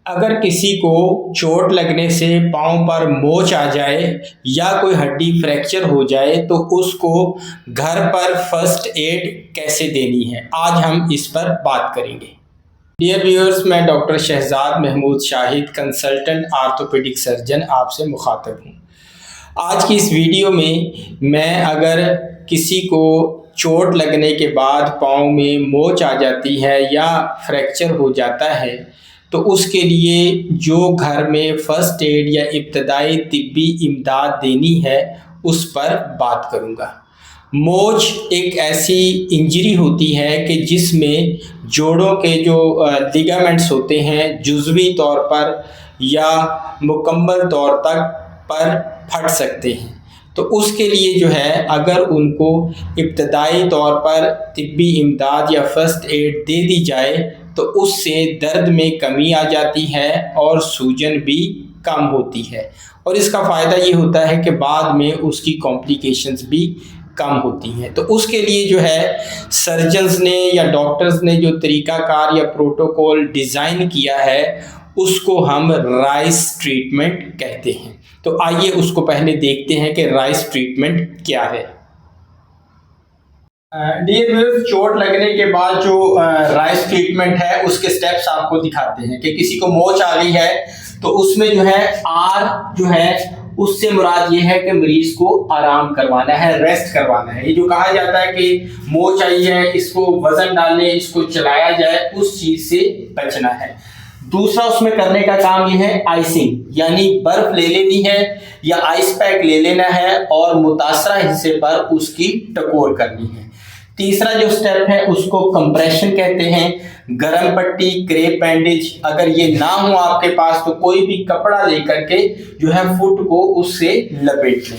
अगर किसी को चोट लगने से पाँव पर मोच आ जाए या कोई हड्डी फ्रैक्चर हो जाए तो उसको घर पर फर्स्ट एड कैसे देनी है, आज हम इस पर बात करेंगे। डियर व्यूअर्स, मैं doctor Shahzad Mahmood Shahid, consultant orthopaedic surgeon, आपसे मुखातब हूँ। आज की इस वीडियो में मैं अगर किसी को चोट लगने के बाद पाँव में मोच आ जाती है या फ्रैक्चर हो जाता है तो उसके लिए जो घर में फ़र्स्ट एड या इब्तदाई तिब्बी इमदाद देनी है उस पर बात करूँगा। मोच एक ऐसी इंजरी होती है कि जिसमें जोड़ों के जो लिगामेंट्स होते हैं जुज़वी तौर पर या मुकम्मल तौर तक पर फट सकते हैं। तो उसके लिए जो है अगर उनको इब्तदाई तौर पर तिब्बी इमदाद या फ़र्स्ट एड दे दी जाए तो उससे दर्द में कमी आ जाती है और सूजन भी कम होती है, और इसका फ़ायदा ये होता है कि बाद में उसकी कॉम्प्लिकेशंस भी कम होती हैं। तो उसके लिए जो है सर्जन्स ने या डॉक्टर्स ने जो तरीक़ाकार या प्रोटोकॉल डिज़ाइन किया है उसको हम राइस ट्रीटमेंट कहते हैं। तो आइए उसको पहले देखते हैं कि राइस ट्रीटमेंट क्या है। डियर व्यूअर्स, चोट लगने के बाद जो राइस ट्रीटमेंट है उसके स्टेप्स आपको दिखाते हैं कि किसी को मोच आ गई है तो उसमें जो है आर जो है उससे मुराद ये है कि मरीज को आराम करवाना है, रेस्ट करवाना है। ये जो कहा जाता है कि मोच आई है इसको वजन डालने, इसको चलाया जाए, उस चीज से बचना है। दूसरा उसमें करने का काम ये है आइसिंग, यानी बर्फ ले लेनी है या आइस पैक ले लेना है और मुतासरा हिस्से पर उसकी टकोर करनी है। तीसरा जो स्टेप है उसको कंप्रेशन कहते हैं। गरम पट्टी, क्रेप बैंडेज अगर ये ना हो आपके पास तो कोई भी कपड़ा लेकर के जो है फुट को उससे लपेट लें।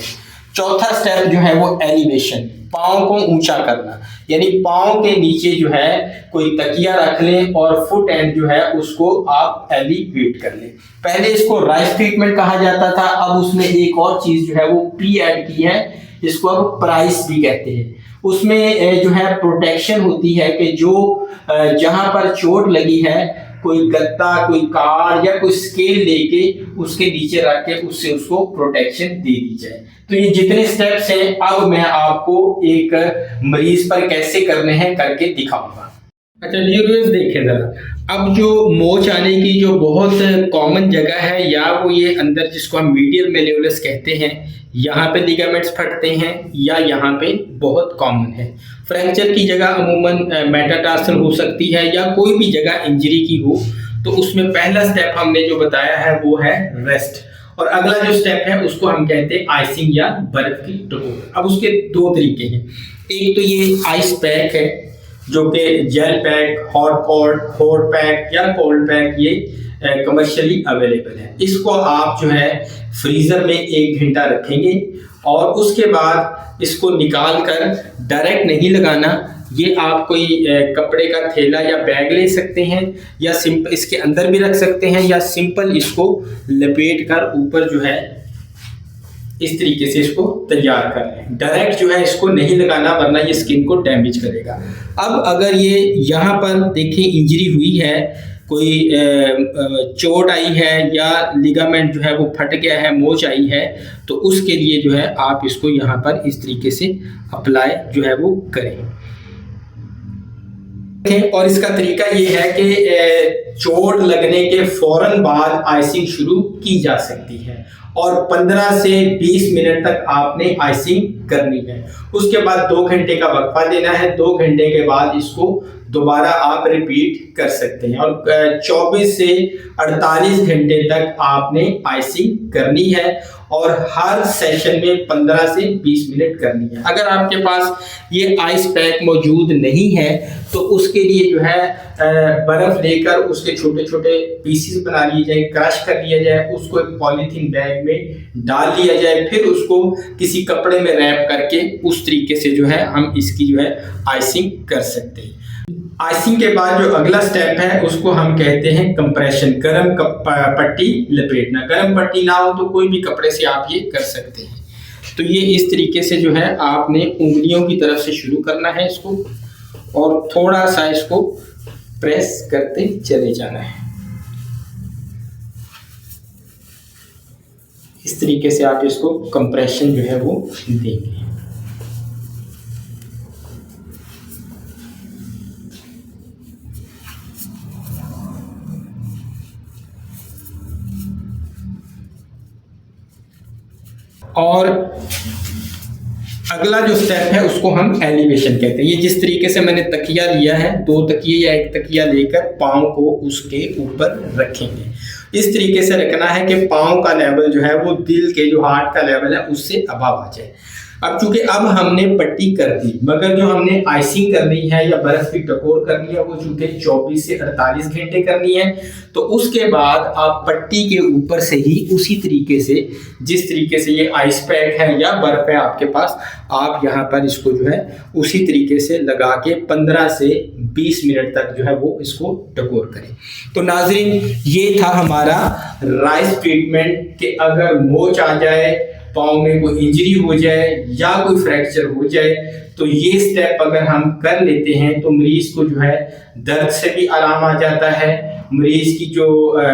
चौथा स्टेप जो है वो एलिवेशन, पाँव को ऊंचा करना, यानी पाँव के नीचे जो है कोई तकिया रख लें और फुट एंड जो है उसको आप एलिवेट कर लें। पहले इसको राइस ट्रीटमेंट कहा जाता था, अब उसमें एक और चीज जो है वो पी ऐड की है, इसको अब प्राइस भी कहते हैं। उसमें जो है प्रोटेक्शन होती है कि जो जहां पर चोट लगी है कोई गत्ता, कोई कार्ड या कोई स्केल लेके उसके नीचे रख के उससे उसको प्रोटेक्शन दे दी जाए। तो ये जितने स्टेप्स हैं अब मैं आपको एक मरीज पर कैसे करने हैं करके दिखाऊंगा। अच्छा डियर व्यूअर्स, देखिए जरा, अब जो मोच आने की जो बहुत कॉमन जगह है या वो ये अंदर जिसको हम मीडियल मेल्योलस कहते हैं, यहाँ पे लिगामेंट्स फटते हैं या यहाँ पे बहुत कॉमन है। फ्रैक्चर की जगह अमूमन मेटाटार्सल हो सकती है या कोई भी जगह इंजरी की हो, तो उसमें पहला स्टेप हमने जो बताया है वो है रेस्ट, और अगला जो स्टेप है उसको हम कहते हैं आइसिंग या बर्फ की टकोर। अब उसके दो तरीके हैं, एक तो ये आइस पैक है जो कि जेल पैक, हॉट पैक या कोल्ड पैक, ये कमर्शियली अवेलेबल है। इसको आप जो है फ्रीजर में 1 घंटा रखेंगे और उसके बाद इसको निकाल कर डायरेक्ट नहीं लगाना, ये आप कोई कपड़े का थैला या बैग ले सकते हैं या सिंपल इसके अंदर भी रख सकते हैं या सिंपल इसको लपेट कर ऊपर जो है इस तरीके से इसको तैयार कर लें। डायरेक्ट जो है इसको नहीं लगाना वरना ये स्किन को डैमेज करेगा। अब अगर ये यहाँ पर देखिए इंजरी हुई है, कोई चोट आई है या लिगामेंट जो है वो फट गया है, मोच आई है, तो उसके लिए जो है आप इसको यहाँ पर इस तरीके से अप्लाई जो है वो करें। और इसका तरीका ये है कि चोट लगने के फौरन बाद आइसिंग शुरू की जा सकती है और 15 से 20 मिनट तक आपने आइसिंग करनी है। उसके बाद 2 घंटे का वक्फा देना है, 2 घंटे के बाद इसको दोबारा आप रिपीट कर सकते हैं और 24 से 48 घंटे तक आपने आइसिंग करनी है और हर सेशन में 15 से 20 मिनट करनी है। अगर आपके पास ये आइस पैक मौजूद नहीं है तो उसके लिए जो है बर्फ लेकर उसके छोटे छोटे पीसेस बना लिए जाए, क्रश कर लिया जाए, उसको एक पॉलीथीन बैग में डाल लिया जाए, फिर उसको किसी कपड़े में रैप करके उस तरीके से जो है हम इसकी जो है आइसिंग कर सकते हैं। आइसिंग के बाद जो अगला स्टेप है उसको हम कहते हैं कंप्रेशन, गर्म पट्टी लपेटना। गर्म पट्टी ना हो तो कोई भी कपड़े से आप ये कर सकते हैं। तो ये इस तरीके से जो है आपने उंगलियों की तरफ से शुरू करना है इसको और थोड़ा सा इसको प्रेस करते चले जाना है। इस तरीके से आप इसको कंप्रेशन जो है वो देंगे। और अगला जो स्टेप है उसको हम एलिवेशन कहते हैं। ये जिस तरीके से मैंने तकिया लिया है, 2 तकिए या 1 तकिया लेकर पाँव को उसके ऊपर रखेंगे। इस तरीके से रखना है कि पाँव का लेवल जो है वो दिल के जो हार्ट का लेवल है उससे अबव आ जाए। अब चूंकि अब हमने पट्टी कर दी, मगर जो हमने आइसिंग करनी है या बर्फ की टकोर करनी है वो चूंकि 24 से 48 घंटे करनी है, तो उसके बाद आप पट्टी के ऊपर से ही उसी तरीके से, जिस तरीके से ये आइस पैक है या बर्फ है आपके पास, आप यहाँ पर इसको जो है उसी तरीके से लगा के 15 से 20 मिनट तक जो है वो इसको टकोर करें। तो नाजरीन, ये था हमारा राइस ट्रीटमेंट कि अगर मोच आ जाए, पाँव में कोई इंजरी हो जाए या कोई फ्रैक्चर हो जाए, तो ये स्टेप अगर हम कर लेते हैं तो मरीज को जो है दर्द से भी आराम आ जाता है, मरीज की जो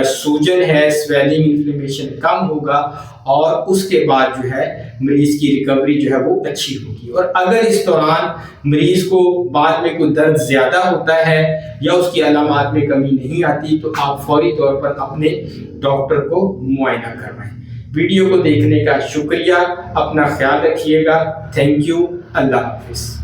सूजन है, स्वेलिंग, इन्फ्लेमेशन कम होगा और उसके बाद जो है मरीज की रिकवरी जो है वो अच्छी होगी। और अगर इस दौरान मरीज को बाद में कोई दर्द ज्यादा होता है या उसकी अलामात में कमी नहीं आती, तो आप फौरी तौर पर अपने डॉक्टर को मुआयना करवाएं। वीडियो को देखने का शुक्रिया, अपना ख्याल रखिएगा। Thank you, Allah Hafiz.